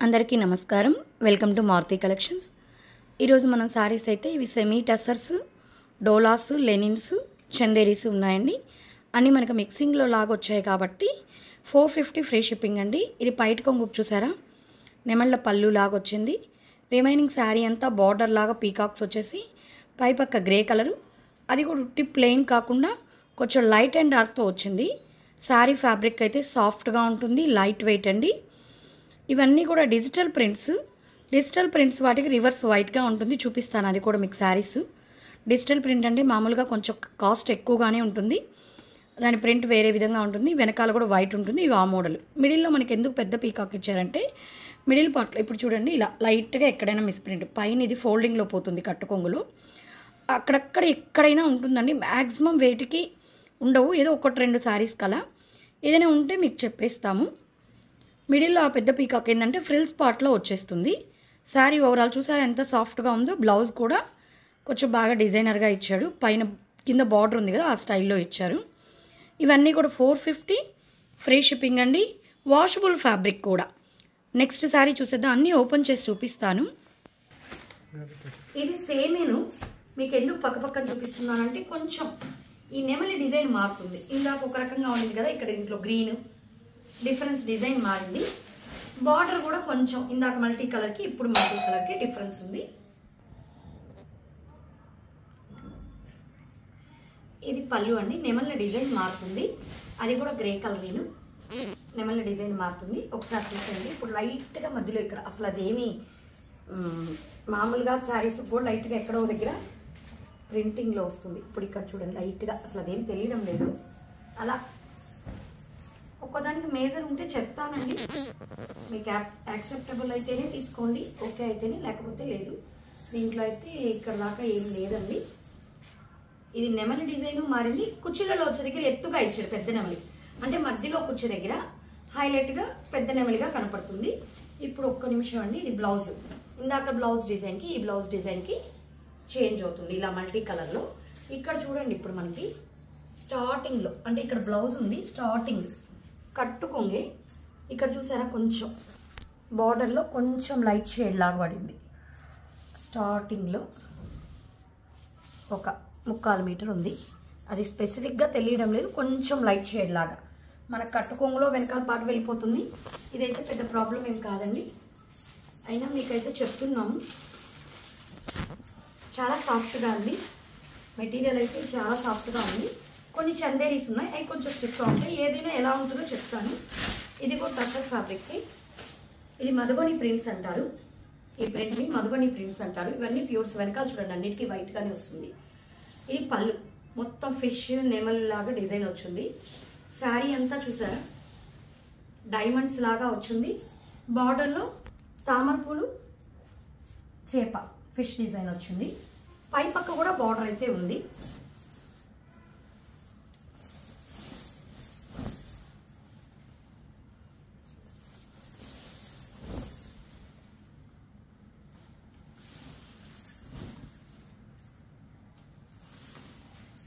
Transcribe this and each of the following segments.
అందరికీ నమస్కారం. Welcome to Maruti collections. ఈరోజు మనం సారీస్ అయితే ఇవి సెమీ టస్సర్స్, డోలాస్, లెనిన్స్, చందేరీస్ ఉన్నాయండి. అన్నీ మనకు మిక్సింగ్లో లాగా వచ్చాయి కాబట్టి 450 ఫ్రీ షిప్పింగ్ అండి. ఇది పైట కొంగు చూసారా, నెమళ్ళ పళ్ళు లాగా వచ్చింది. రిమైనింగ్ శారీ అంతా బార్డర్ లాగా పీకాక్స్ వచ్చేసి పై పక్క గ్రే కలరు, అది కూడా ఉట్టి ప్లెయిన్ కాకుండా కొంచెం లైట్ అండ్ డార్క్తో వచ్చింది. శారీ ఫ్యాబ్రిక్ అయితే సాఫ్ట్గా ఉంటుంది, లైట్ వెయిట్ అండి. ఇవన్నీ కూడా డిజిటల్ ప్రింట్స్ వాటికి రివర్స్ వైట్గా ఉంటుంది. చూపిస్తాను అది కూడా మీకు శారీస్. డిజిటల్ ప్రింట్ అంటే మామూలుగా కొంచెం కాస్ట్ ఎక్కువగానే ఉంటుంది, దాని ప్రింట్ వేరే విధంగా ఉంటుంది. వెనకాల కూడా వైట్ ఉంటుంది. ఇవి ఆ మోడల్. మిడిల్లో మనకి ఎందుకు పెద్ద పీకాక్ ఇచ్చారంటే మిడిల్ పార్ట్లో ఇప్పుడు చూడండి ఇలా లైట్గా ఎక్కడైనా మిస్ ప్రింట్, పైన ఇది ఫోల్డింగ్లో పోతుంది కట్టుకొంగులో, అక్కడక్కడ ఎక్కడైనా ఉంటుందండి. మ్యాక్సిమం వెయిట్కి ఉండవు, ఏదో ఒకటి రెండు శారీస్ కలా ఏదైనా ఉంటే మీకు చెప్పేస్తాము. మిడిల్లో ఆ పెద్ద పీకాక్ ఏంటంటే ఫ్రిల్స్ పార్ట్లో వచ్చేస్తుంది. శారీ ఓవరాల్ చూసారా ఎంత సాఫ్ట్గా ఉందో. బ్లౌజ్ కూడా కొంచెం బాగా డిజైనర్గా ఇచ్చాడు, పైన కింద బార్డర్ ఉంది కదా ఆ స్టైల్లో ఇచ్చారు. ఇవన్నీ కూడా 450 ఫ్రీ షిప్పింగ్ అండి. వాషబుల్ ఫ్యాబ్రిక్ కూడా. నెక్స్ట్ శారీ చూసేద్దాం, అన్నీ ఓపెన్ చేసి చూపిస్తాను. ఇది సేమేను, మీకు ఎందుకు పక్కపక్కన చూపిస్తున్నానంటే కొంచెం ఈ నెమలి డిజైన్ మారుతుంది. ఇందాక ఒక రకంగా ఉంది కదా, ఇక్కడ ఇంట్లో గ్రీన్ డిఫరెన్స్ డిజైన్ మారింది. బార్డర్ కూడా కొంచెం ఇందాక మల్టీ కలర్కి ఇప్పుడు మల్టీ కలర్కి డిఫరెన్స్ ఉంది. ఇది పళ్ళు అండి, నెమళ్ళ డిజైన్ మారుతుంది. అది కూడా గ్రే కలర్, నెమళ్ళ డిజైన్ మారుతుంది. ఒకసారి చూసండి. ఇప్పుడు లైట్గా మధ్యలో ఇక్కడ అసలు అదేమి మామూలుగా శారీస్ కూడా లైట్గా ఎక్కడో దగ్గర ప్రింటింగ్లో వస్తుంది. ఇప్పుడు ఇక్కడ చూడండి లైట్గా అసలు అదేం తెలియడం లేదు. అలా ఒక్కదానికి మేజర్ ఉంటే చెప్తానండి, మీకు యాక్సెప్టబుల్ అయితేనే తీసుకోండి, ఓకే అయితేనే, లేకపోతే లేదు. దీంట్లో అయితే ఇక్కడ దాకా ఏం లేదండి. ఇది నెమలి డిజైన్ మారింది. కుర్చీలలో వచ్చే దగ్గర ఎత్తుగా ఇచ్చారు పెద్ద నెమలి, అంటే మధ్యలో కుర్చీ దగ్గర హైలైట్గా పెద్ద నెమలిగా కనపడుతుంది. ఇప్పుడు ఒక్క నిమిషం అండి. ఇది బ్లౌజ్, ఇందాక బ్లౌజ్ డిజైన్కి ఈ బ్లౌజ్ డిజైన్కి చేంజ్ అవుతుంది ఇలా మల్టీ కలర్లో. ఇక్కడ చూడండి ఇప్పుడు మనకి స్టార్టింగ్లో అంటే ఇక్కడ బ్లౌజ్ ఉంది, స్టార్టింగ్ కట్టుకొంగి ఇక్కడ చూసారా కొంచెం బార్డర్లో కొంచెం లైట్ షేడ్ లాగా పడింది. స్టార్టింగ్లో ఒక 3/4 మీటర్ ఉంది, అది స్పెసిఫిక్గా తెలియడం లేదు, కొంచెం లైట్ షేడ్ లాగా మన కట్టుకొంగులో వెనకాల పాటు వెళ్ళిపోతుంది. ఇదైతే పెద్ద ప్రాబ్లం ఏం కాదండి, అయినా మీకైతే చెప్తున్నాము. చాలా సాఫ్ట్గా ఉంది, మెటీరియల్ అయితే చాలా సాఫ్ట్గా ఉంది. కొన్ని చందేరీస్ ఉన్నాయి, అవి కొంచెం స్టిఫ్గా ఉంటాయి. ఏదైనా ఎలా ఉంటుందో చెప్తాను. ఇది కూడా టస్సర్ ఫ్యాబ్రిక్, ఇది మధుబని ప్రింట్స్ అంటారు. ఈ ప్రింట్ని మధుబని ప్రింట్స్ అంటారు. ఇవన్నీ ప్యూర్స్. వెనకాల చూడండి అన్నిటికీ వైట్గానే వస్తుంది. ఇది పళ్ళు, మొత్తం ఫిష్ నెమల్ లాగా డిజైన్ వచ్చింది. శారీ అంతా చూసారా డైమండ్స్ లాగా వచ్చింది. బార్డర్లో తామరపూలు చేప ఫిష్ డిజైన్ వచ్చింది. పై పక్క కూడా బార్డర్ అయితే ఉంది.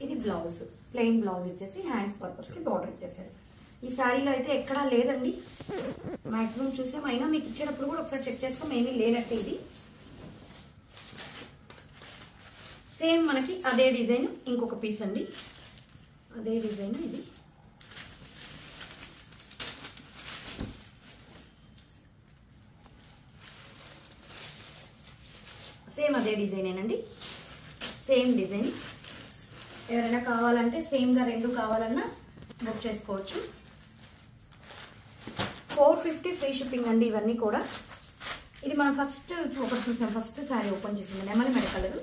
ఇది బ్లౌజ్, ప్లెయిన్ బ్లౌజ్ ఇచ్చేసి హ్యాండ్స్ పర్పస్కి బార్డర్ ఇచ్చేసారు. ఈ శారీలో అయితే ఎక్కడా లేదండి, మ్యాక్సిమం చూసాం. అయినా మీకు ఇచ్చేటప్పుడు కూడా ఒకసారి చెక్ చేస్తాం, ఏమీ లేనట్టే. ఇది సేమ్ మనకి అదే డిజైన్ ఇంకొక పీస్ అండి, అదే డిజైన్. ఇది సేమ్ అదే డిజైనేనండి, సేమ్ డిజైన్. ఎవరైనా కావాలంటే సేమ్గా రెండు కావాలన్నా బుక్ చేసుకోవచ్చు. 450 ఫ్రీ షిప్పింగ్ అండి ఇవన్నీ కూడా. ఇది మనం ఫస్ట్ ఒకటి చూసాం, ఫస్ట్ శారీ ఓపెన్ చేసింది నెమలి మెడ కలర్,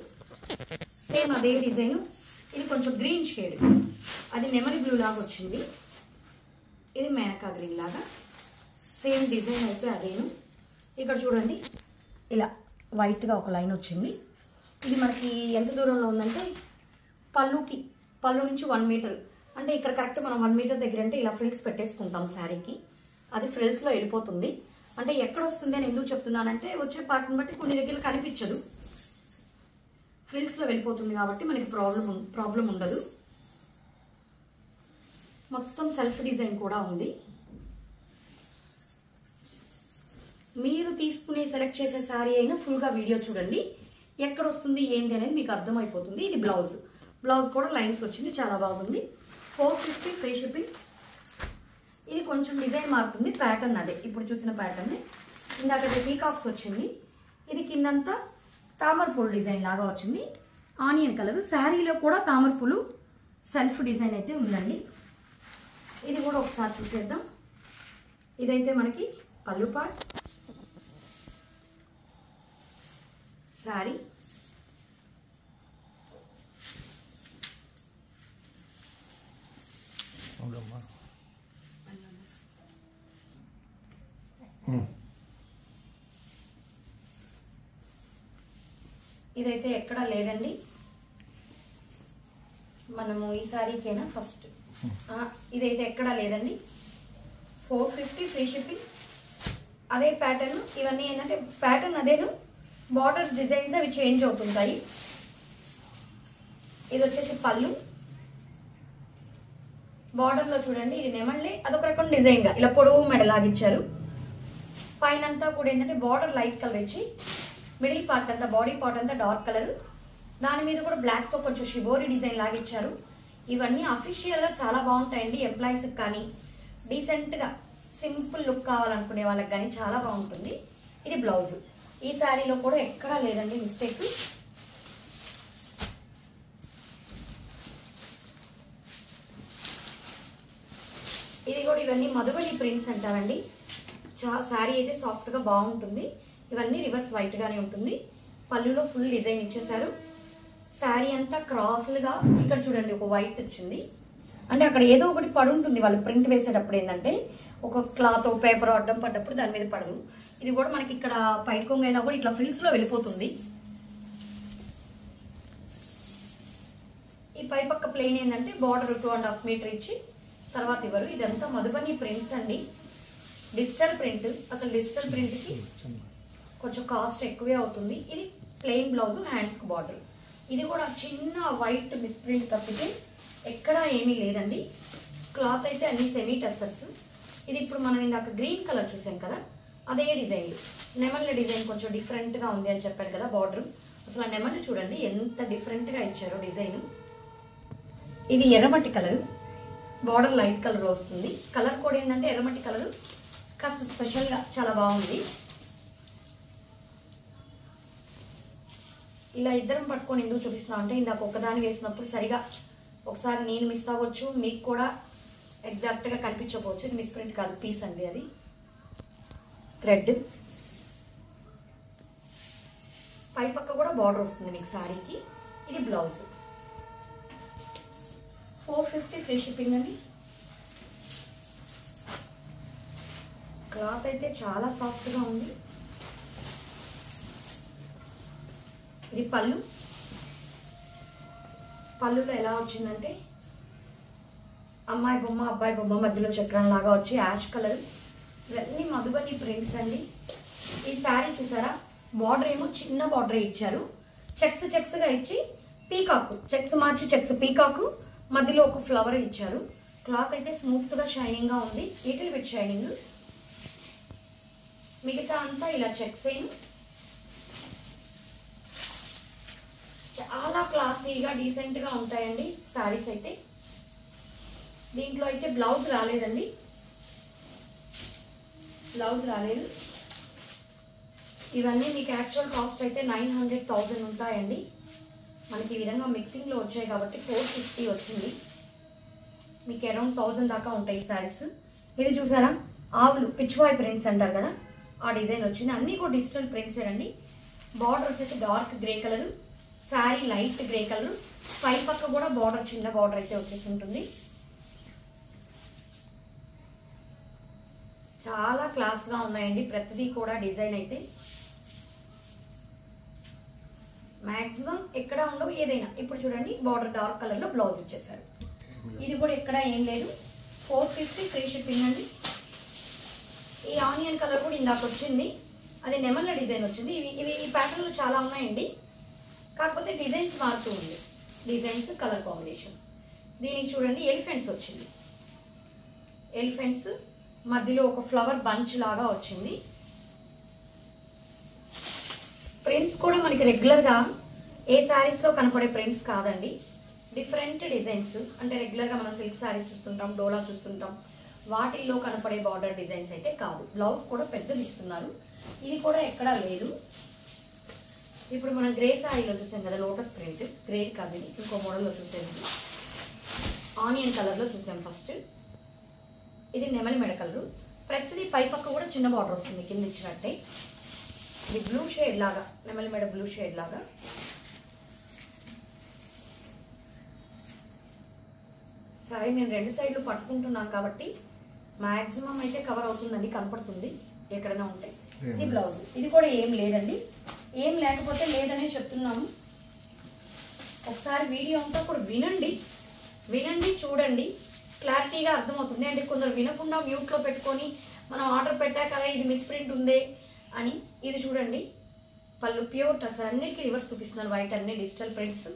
సేమ్ అదే డిజైన్. ఇది కొంచెం గ్రీన్ షేడ్, అది నెమలి బ్లూ లాగా వచ్చింది. ఇది మేనకా గ్రీన్ లాగా, సేమ్ డిజైన్ అయితే అదేను. ఇక్కడ చూడండి ఇలా వైట్గా ఒక లైన్ వచ్చింది. ఇది మనకి ఎంత దూరంలో ఉందంటే పళ్ళు నుంచి 1 మీటర్, అంటే ఇక్కడ కరెక్ట్ మనం 1 మీటర్ దగ్గర అంటే ఇలా ఫ్రిల్స్ పెట్టేసుకుంటాం శారీకి, అది ఫ్రిల్స్లో వెళ్ళిపోతుంది. అంటే ఎక్కడ వస్తుంది అని ఎందుకు చెప్తున్నానంటే వచ్చే పార్ట్ని బట్టి కొన్ని దగ్గర కనిపించదు, ఫ్రిల్స్లో వెళ్ళిపోతుంది కాబట్టి మనకి ప్రాబ్లం ఉండదు. మొత్తం సెల్ఫ్ డిజైన్ కూడా ఉంది. మీరు తీసుకునే సెలెక్ట్ చేసే శారీ అయినా ఫుల్గా వీడియో చూడండి, ఎక్కడ వస్తుంది ఏంటి అనేది మీకు అర్థమైపోతుంది. ఇది బ్లౌజ్, బ్లౌజ్ కూడా లైన్స్ వచ్చింది, చాలా బాగుంది. 450 ఫ్రీ షిప్పింగ్. ఇది కొంచెం డిజైన్ మారుతుంది, ప్యాటర్న్ అదే ఇప్పుడు చూసిన ప్యాటర్న్. ఇందాక పీకాక్స్ వచ్చింది, ఇది కిందంతా తామర పూలు డిజైన్ లాగా వచ్చింది, ఆనియన్ కలర్. శారీలో కూడా తామర పూలు సెల్ఫ్ డిజైన్ అయితే ఉందండి. ఇది కూడా ఒకసారి చూసేద్దాం. ఇదైతే మనకి పళ్ళు పార్ట్, శారీ. ఇదైతే ఎక్కడా లేదండి, మనము ఈ శారీకేనా ఫస్ట్. ఇదైతే ఎక్కడా లేదండి. 450 ఫ్రీ షిప్పింగ్. అదే ప్యాటర్న్, ఇవన్నీ ఏంటంటే ప్యాటర్న్ అదేను, బార్డర్ డిజైన్స్ అవి చేంజ్ అవుతుంటాయి. ఇది వచ్చేసి పళ్ళు, బార్డర్లో చూడండి ఇది నెమళ్ళే, అదొక రకం డిజైన్గా ఇలా పొడవు మెడలాగిచ్చారు. పైన అంతా కూడా ఏంటంటే బార్డర్ లైట్ కలర్ ఇచ్చి, మిడిల్ పార్ట్ అంతా బాడీ పార్ట్ అంతా డార్క్ కలర్, దాని మీద కూడా బ్లాక్తో కొంచెం షిబోరి డిజైన్ లాగిచ్చారు. ఇవన్నీ అఫీషియల్గా చాలా బాగుంటాయండి. ఎంప్లాయీస్కి కానీ డీసెంట్గా సింపుల్ లుక్ కావాలనుకునే వాళ్ళకి కానీ చాలా బాగుంటుంది. ఇది బ్లౌజ్. ఈ శారీలో కూడా ఎక్కడా లేదండి మిస్టేక్. ఇది కూడా ఇవన్నీ మధుబని ప్రింట్స్ అంటారండి. శారీ అయితే సాఫ్ట్గా బాగుంటుంది. ఇవన్నీ రివర్స్ వైట్గానే ఉంటుంది. పళ్ళులో ఫుల్ డిజైన్ ఇచ్చేసారు. శారీ అంతా క్రాస్లుగా ఇక్కడ చూడండి ఒక వైట్ వచ్చింది, అంటే అక్కడ ఏదో ఒకటి పడి ఉంటుంది వాళ్ళు ప్రింట్ వేసేటప్పుడు. ఏంటంటే ఒక క్లాత్ పేపర్ అడ్డం పడ్డప్పుడు దాని మీద పడదు. ఇది కూడా మనకి ఇక్కడ పైట్ కొంగ అయినా కూడా ఇట్లా ఫ్రిల్స్లో వెళ్ళిపోతుంది. ఈ పై పక్క ప్లెయిన్ ఏంటంటే బార్డర్ 2.5 మీటర్ ఇచ్చి తర్వాత ఇవ్వరు. ఇదంతా మధుబని ప్రింట్స్ అండి, డిజిటల్ ప్రింట్. అసలు డిజిటల్ ప్రింట్కి కొంచెం కాస్ట్ ఎక్కువే అవుతుంది. ఇది ప్లెయిన్ బ్లౌజ్, హ్యాండ్స్కి బార్డర్. ఇది కూడా చిన్న వైట్ మిస్ ప్రింట్ తప్పితే ఎక్కడా ఏమీ లేదండి. క్లాత్ అయితే అన్ని సెమీ టెస్సర్స్. ఇది ఇప్పుడు మనం ఇందాక గ్రీన్ కలర్ చూసాం కదా, అదే డిజైన్. నెమళ్ళ డిజైన్ కొంచెం డిఫరెంట్గా ఉంది అని చెప్పారు కదా బార్డర్. అసలు ఆ నెమళ్ళు చూడండి ఎంత డిఫరెంట్గా ఇచ్చారో డిజైన్. ఇది ఎర్రమట్టి కలర్, బార్డర్ లైట్ కలర్ వస్తుంది. కలర్ కూడా ఏంటంటే ఎర్రమట్టి కలర్ కాస్త స్పెషల్గా చాలా బాగుంది. ఇలా ఇద్దరం పట్టుకొని ఎందుకు చూపిస్తున్నా అంటే ఇందాక ఒకదాని వేసినప్పుడు సరిగా ఒకసారి నేను మిస్ అవ్వచ్చు, మీకు కూడా ఎగ్జాక్ట్గా కనిపించకపోవచ్చు. ఇది మిస్ ప్రింట్ కాదు, పీస్ అండి. అది థ్రెడ్. పై పక్క కూడా బార్డర్ వస్తుంది మీకు శారీకి. ఇది బ్లౌజ్. 450 ఫ్రీ షిప్పింగ్ అండి. క్లాత్ అయితే చాలా సాఫ్ట్గా ఉంది. ఇది పళ్ళు. పళ్ళులో ఎలా వచ్చిందంటే అమ్మాయి బొమ్మ అబ్బాయి బొమ్మ మధ్యలో చక్రం లాగా వచ్చి యాష్ కలర్. ఇవన్నీ మధుబని ప్రింట్స్ అండి. ఈ శారీ చూసారా, బార్డర్ ఏమో చిన్న బార్డర్ ఇచ్చారు, చెక్స్ చెక్స్గా ఇచ్చి పీకాకు చెక్స్ మార్చి చెక్స్ పీకాకు మధ్యలో ఒక ఫ్లవర్ ఇచ్చారు. క్లాత్ అయితే స్మూత్గా షైనింగ్గా ఉంది, లిటిల్ బిట్ షైనింగ్. మిగతా అంతా ఇలా చెక్స్ అయిన చాలా క్లాసీగా డీసెంట్గా ఉంటాయండి శారీస్ అయితే. దీంట్లో అయితే బ్లౌజ్ రాలేదండి, బ్లౌజ్ రాలేదు. ఇవన్నీ మీకు యాక్చువల్ కాస్ట్ అయితే 900,000 ఉంటాయండి. మనకి ఈ విధంగా మిక్సింగ్లో వచ్చాయి కాబట్టి 450 వచ్చింది. మీకు అరౌండ్ 1000 దాకా ఉంటాయి ఈ శారీస్. ఇది చూసారా, ఆవులు పిచ్వాయ్ ప్రింట్స్ అంటారు కదా, ఆ డిజైన్ వచ్చింది. అన్నీ కూడా డిజిటల్ ప్రింట్స్ అండి. బార్డర్ వచ్చేసి dark grey colour, sari light grey colour. పై పక్క కూడా బార్డర్ చిన్న బార్డర్ అయితే వచ్చేసి ఉంటుంది. చాలా క్లాస్గా ఉన్నాయండి ప్రతిదీ కూడా. డిజైన్ అయితే మ్యాక్సిమం ఎక్కడ ఉండవు, ఏదైనా. ఇప్పుడు చూడండి బార్డర్ డార్క్ కలర్లో బ్లౌజ్ ఇచ్చేసారు. ఇది కూడా ఎక్కడ ఏం లేదు. 450 ఫ్రీ షిప్పింగ్ అండి. ఈ ఆనియన్ కలర్ కూడా ఇందాక వచ్చింది, అది నెమళ్ళ డిజైన్ వచ్చింది. ఇవి ఈ ప్యాటర్న్లో చాలా ఉన్నాయండి, కాకపోతే డిజైన్స్ మారుతూ ఉంది. Designs colour combinations. దీనికి చూడండి ఎలిఫెంట్స్ వచ్చింది. ఎలిఫెంట్స్ మధ్యలో ఒక ఫ్లవర్ బంచ్ లాగా వచ్చింది. ప్రింట్స్ కూడా మనకి రెగ్యులర్గా ఏ శారీస్లో కనపడే ప్రింట్స్ కాదండి. డిఫరెంట్ డిజైన్స్, అంటే రెగ్యులర్గా మనం సిల్క్ శారీస్ చూస్తుంటాం, డోలా చూస్తుంటాం, వాటిల్లో కనపడే బార్డర్ డిజైన్స్ అయితే కాదు. బ్లౌజ్ కూడా పెద్దది ఇస్తున్నారు. ఇది కూడా ఎక్కడా లేదు. ఇప్పుడు మనం గ్రే శారీలో చూసాం కదా లోటస్ ప్రింట్, గ్రే కాదు ఇది, ఇంకో మోడల్లో చూసేది ఆనియన్ కలర్లో చూసాం ఫస్ట్. ఇది నెమలి మెడ కలరు. ప్రతిదీ పై పక్క కూడా చిన్న బార్డర్ వస్తుంది కింద ఇచ్చినట్టే. ఇది బ్లూ షేడ్ లాగా, నెమలి మెడ బ్లూ షేడ్ లాగా. సరే నేను 2 సైడ్లు పట్టుకుంటున్నాను కాబట్టి మ్యాక్సిమం అయితే కవర్ అవుతుందండి, కనపడుతుంది ఎక్కడైనా ఉంటే. ఇది బ్లౌజ్. ఇది కూడా ఏం లేదండి, ఏం లేకపోతే లేదనే చెప్తున్నాము. ఒకసారి వీడియో అంతా కూడా వినండి చూడండి, క్లారిటీగా అర్థమవుతుంది. అంటే కొందరు వినకుండా మ్యూట్లో పెట్టుకొని మనం ఆర్డర్ పెట్టాక కదా ఇది మిస్ప్రింట్ ఉందే అని. ఇది చూడండి పళ్ళు ప్యూర్ టసర్, అన్నిటికీ రివర్స్ చూపిస్తున్నాను, వైట్ అన్ని డిజిటల్ ప్రింట్స్.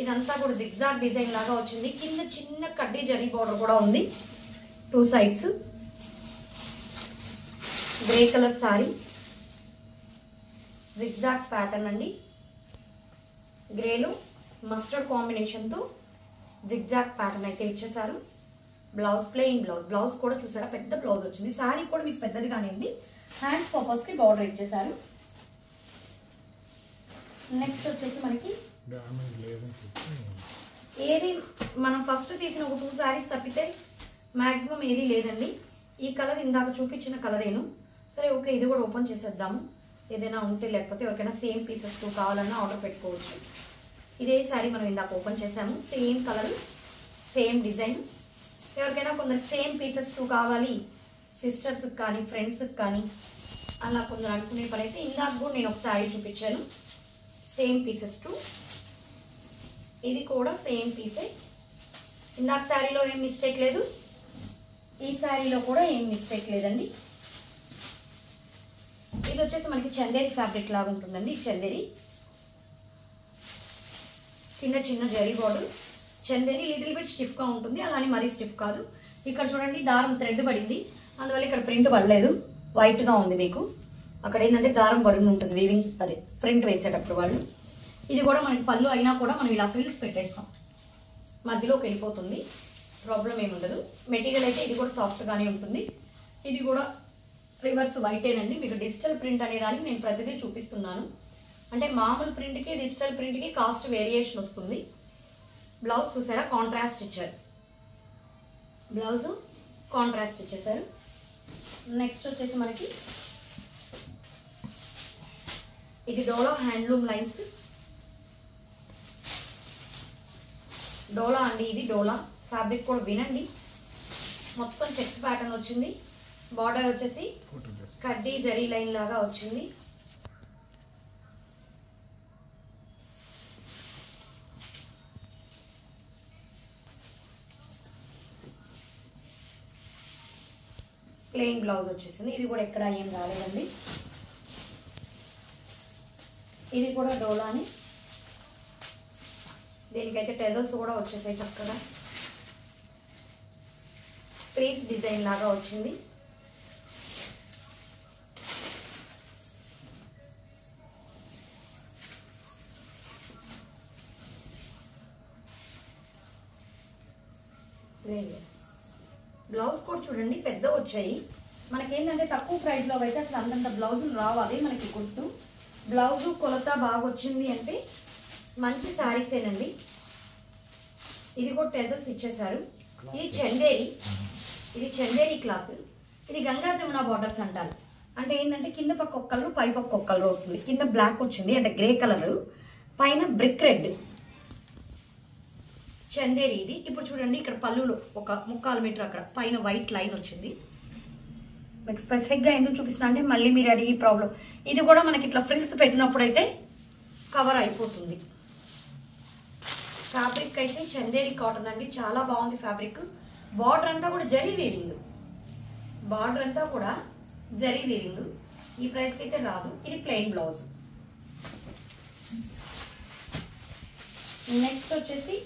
ఇదంతా కూడా జిగ్జాగ్ డిజైన్ లాగా వచ్చింది. కింద చిన్న కడ్డీ జరీ బార్డర్ కూడా ఉంది 2 sides. Grey colour sorry, zigzag pattern అండి. గ్రేలో మస్టర్డ్ కాంబినేషన్తో జిగ్జాగ్ ప్యాటర్న్ అయితే ఇచ్చేసారు. Blouse plain blouse. బ్లౌజ్ కూడా చూసారా పెద్ద బ్లౌజ్ వచ్చింది. సారీ కూడా మీకు పెద్దదిగానే ఉంది. హ్యాండ్స్ పర్పస్కి బార్డర్ ఇచ్చేసారు. నెక్స్ట్ వచ్చేసి మనకి ఏది మనం ఫస్ట్ తీసిన ఒక 2 శారీస్ తప్పితే మ్యాక్సిమం ఏది లేదండి. ఈ కలర్ ఇందాక చూపించిన కలరేను. సరే ఓకే, ఇది కూడా ఓపెన్ చేసేద్దాము. ఏదైనా ఉంటే, లేకపోతే ఎవరికైనా సేమ్ పీసెస్ 2 కావాలన్నా ఆర్డర్ పెట్టుకోవచ్చు. ఇదే శారీ మనం ఇందాక ఓపెన్ చేసాము, సేమ్ కలర్ సేమ్ డిజైన్. ఎవరికైనా కొందరికి సేమ్ పీసెస్ 2 కావాలి, సిస్టర్స్కి కానీ ఫ్రెండ్స్కి కానీ అలా కొందరు అనుకునే పని అయితే ఇందాక కూడా నేను ఒక శారీ చూపించాను, సేమ్ పీసెస్ 2. ఇది కూడా సేమ్ పీసే. ఇందాక శారీలో ఏం మిస్టేక్ లేదు, ఈ శారీలో కూడా ఏం మిస్టేక్ లేదండి. ఇది వచ్చేసి మనకి చందేరి ఫ్యాబ్రిక్ లాగా ఉంటుందండి. చందేరి కింద చిన్న zari border. Chanderi little bit స్టిఫ్గా ఉంటుంది, అలానే మరీ స్టిఫ్ కాదు. ఇక్కడ చూడండి దారం థ్రెడ్ పడింది, అందువల్ల ఇక్కడ ప్రింట్ పడలేదు, వైట్గా ఉంది మీకు. అక్కడ ఏంటంటే దారం పడి ఉంటుంది వీవింగ్, అదే ప్రింట్ వేసేటప్పుడు వాళ్ళు. ఇది కూడా మనకి పళ్ళు అయినా కూడా మనం ఇలా ఫ్రిల్స్ పెట్టేస్తాం, మధ్యలోకి వెళ్ళిపోతుంది, ప్రాబ్లం ఏముండదు. మెటీరియల్ అయితే ఇది కూడా సాఫ్ట్గానే ఉంటుంది. ఇది కూడా రివర్స్ వైటేనండి. మీకు డిజిటల్ ప్రింట్ అనే దానికి నేను ప్రతిదీ చూపిస్తున్నాను. అంటే మామూలు ప్రింట్కి డిజిటల్ ప్రింట్కి కాస్ట్ వేరియేషన్ వస్తుంది. బ్లౌజ్ చూసారా కాంట్రాస్ట్ ఇచ్చారు, బ్లౌజ్ కాంట్రాస్ట్ ఇచ్చేసారు. నెక్స్ట్ వచ్చేసి మనకి ఇది డోలా హ్యాండ్లూమ్ లైన్స్. డోలా అండి, ఇది డోలా ఫ్యాబ్రిక్ కూడా వినండి. మొత్తం చెక్స్ ప్యాటర్న్ వచ్చింది. బార్డర్ వచ్చేసి కడ్డీ జరీ లైన్ లాగా వచ్చింది. ప్లెయిన్ బ్లౌజ్ వచ్చేసింది. ఇది కూడా ఎక్కడ ఏం రాలేదండి. ఇది కూడా డోలాని. దీనికైతే టెజల్స్ కూడా వచ్చేసాయి చక్కగా. ట్రీస్ డిజైన్ లాగా వచ్చింది. బ్లౌజ్ కూడా చూడండి పెద్ద వచ్చాయి. మనకేంటంటే తక్కువ ప్రైస్లో అయితే అసలు అంతంత బ్లౌజులు రావాలి మనకి గుర్తు. బ్లౌజు కొలత బాగా వచ్చింది అంటే మంచి శారీసేనండి. ఇది కూడా టెజల్స్ ఇచ్చేసారు. ఇది చందేరి, ఇది చందేరి క్లాత్. ఇది గంగా జమున బార్డర్స్ అంటారు. అంటే ఏంటంటే కింద పక్క ఒక కలర్, పై పక్క ఒక కలర్ వస్తుంది. కింద బ్లాక్ వచ్చింది అంటే గ్రే కలర్, పైన బ్రిక్ రెడ్ చందేరి. ఇది ఇప్పుడు చూడండి ఇక్కడ పళ్ళులో ఒక 3/4 మీటర్ అక్కడ పైన వైట్ లైన్ వచ్చింది. మీకు స్పెసిఫిక్గా ఎందుకు చూపిస్తున్నా అంటే మళ్ళీ మీరు అడిగి ప్రాబ్లం. ఇది కూడా మనకి ఇట్లా ఫ్రిల్స్ పెట్టినప్పుడు అయితే కవర్ అయిపోతుంది. ఫ్యాబ్రిక్ అయితే చందేరి కాటన్ అండి, చాలా బాగుంది ఫ్యాబ్రిక్. బార్డర్ అంతా కూడా జరీ వీవింగ్, బార్డర్ అంతా కూడా జరీ వీవింగ్. ఈ ప్రైస్కి అయితే రాదు. ఇది ప్లెయిన్ బ్లౌజ్. నెక్స్ట్ వచ్చేసి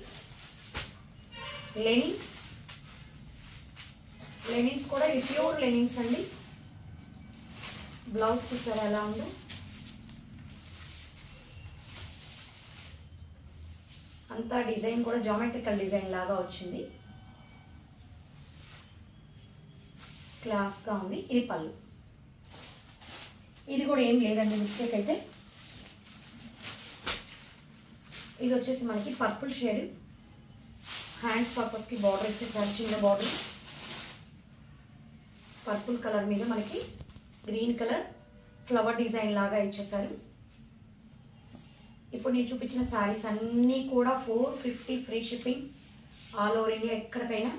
లెనిన్స్. లెనిన్స్ కూడా ఇది ప్యూర్ లెనిన్స్ అండి. బ్లౌజ్ చూసారా ఎలా ఉందో. అంతా డిజైన్ కూడా జామెట్రికల్ డిజైన్ లాగా వచ్చింది, క్లాస్గా ఉంది. ఇది పళ్ళు. ఇది కూడా ఏం లేదండి మిస్టేక్ అయితే. ఇది వచ్చేసి మనకి పర్పుల్ షేడ్, హ్యాండ్స్ పర్పస్కి బార్డర్ ఇచ్చేసారు, చిన్న బార్డర్. పర్పుల్ కలర్ మీద మనకి గ్రీన్ కలర్ ఫ్లవర్ డిజైన్ లాగా ఇచ్చేసారు. ఇప్పుడు నేను చూపించిన శారీస్ అన్నీ కూడా 450 free shipping all over India, ఎక్కడికైనా.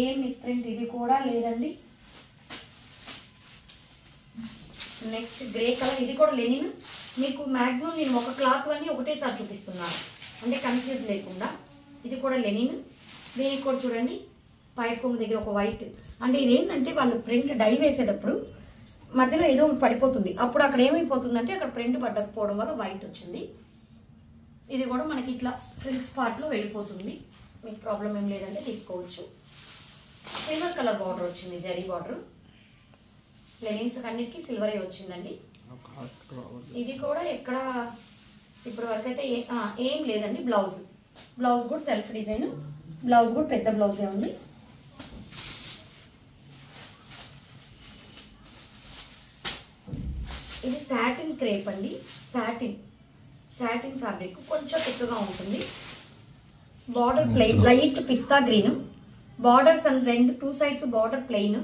ఏం మిస్ప్రింట్ ఇది కూడా లేదండి. నెక్స్ట్ గ్రే కలర్, ఇది కూడా లెనిన్. మీకు మ్యాక్సిమం నేను ఒక క్లాత్ అన్ని ఒకటేసారి చూపిస్తున్నాను అంటే కన్ఫ్యూజ్ లేకుండా. ఇది కూడా లెనిన్. దీనికి కూడా చూడండి పైట్ కొంగు దగ్గర ఒక వైట్, అంటే ఇదేంటంటే వాళ్ళు ప్రింట్ డై వేసేటప్పుడు మధ్యలో ఏదో పడిపోతుంది, అప్పుడు అక్కడ ఏమైపోతుందంటే అక్కడ ప్రింట్ పడకపోవడం వల్ల వైట్ వచ్చింది. ఇది కూడా మనకి ఇట్లా ఫ్రిల్స్ పార్ట్లో వెళ్ళిపోతుంది, మీకు ప్రాబ్లం ఏం లేదంటే తీసుకోవచ్చు. సిల్వర్ కలర్ బార్డర్ వచ్చింది, జరీ బార్డర్. లెనిన్స్ అన్నిటికీ సిల్వరే వచ్చిందండి. ఇది కూడా ఎక్కడ ఇప్పటి వరకు అయితే ఏం లేదండి. బ్లౌజ్ కూడా సెల్ఫ్ డిజైన్, బ్లౌజ్ కూడా పెద్ద బ్లౌజే ఉంది. ఇది సాటిన్ క్రేప్ అండి, సాటిన్ ఫ్యాబ్రిక్ కొంచెం ఎక్కువగా ఉంటుంది. Border plain, light pista green borders and 2 sides border plain,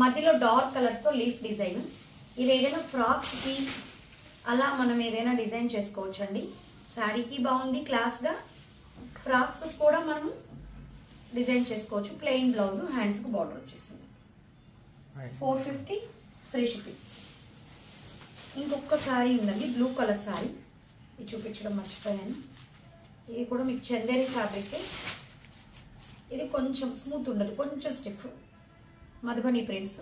మధ్యలో డార్క్ కలర్స్తో లీఫ్ డిజైన్. ఇది ఏదైనా ఫ్రాక్స్కి అలా మనం ఏదైనా డిజైన్ చేసుకోవచ్చు అండి. శారీకి బాగుంది క్లాస్గా, ఫ్రాక్స్ కూడా మనం డిజైన్ చేసుకోవచ్చు. ప్లెయిన్ బ్లౌజ్, హ్యాండ్స్కి బార్డర్ వచ్చేస్తుంది. 450 ఫ్రీ షిప్పింగ్. ఇంకొక శారీ ఉందండి, బ్లూ కలర్ శారీ, ఇది చూపించడం మర్చిపోయాను. ఇది కూడా మీకు చందేరి ఫ్యాబ్రిక్. ఇది కొంచెం స్మూత్ ఉండదు, కొంచెం స్టిఫ్, మధుబని ప్రింట్స్.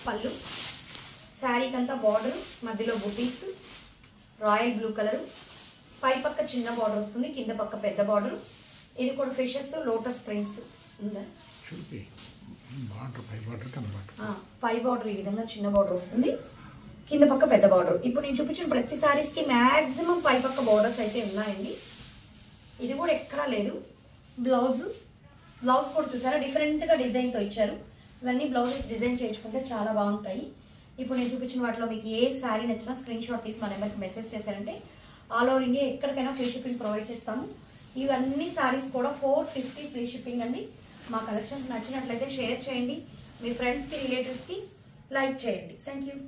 పళ్ళు, శారీకి అంతా బార్డర్, మధ్యలో బుటీస్, రాయల్ బ్లూ కలర్, పై పక్క చిన్న బార్డర్ వస్తుంది, కింద పక్క పెద్ద బార్డర్. ఇది కూడా ఫిషెస్ లోటస్ ప్రింట్స్ ఉందా, పై బార్డర్ ఈ విధంగా చిన్న బార్డర్ వస్తుంది, కింద పక్క పెద్ద బార్డర్. ఇప్పుడు నేను చూపించిన ప్రతి శారీస్కి మ్యాక్సిమం పై పక్క బార్డర్స్ అయితే ఉన్నాయండి. ఇది కూడా ఎక్కడా లేదు. బ్లౌజ్ కూడా చూసారా డిఫరెంట్గా డిజైన్తో ఇచ్చారు. ఇవన్నీ బ్లౌజెస్ డిజైన్ చేయించుకుంటే చాలా బాగుంటాయి. ఇప్పుడు నేను చూపించిన వాటిలో మీకు ఏ శారీ నచ్చినా స్క్రీన్ షాట్ తీసి మన నెంబర్కి మెసేజ్ చేశారంటే ఆల్ ఓవర్ ఇండియా ఎక్కడికైనా ఫ్రీ షిప్పింగ్ ప్రొవైడ్ చేస్తాము. ఇవన్నీ శారీస్ కూడా 450 ఫ్రీ షిప్పింగ్ అండి. మా కలెక్షన్స్ నచ్చినట్లయితే షేర్ చేయండి, మీ ఫ్రెండ్స్కి రిలేటివ్స్కి లైక్ చేయండి. Thank you.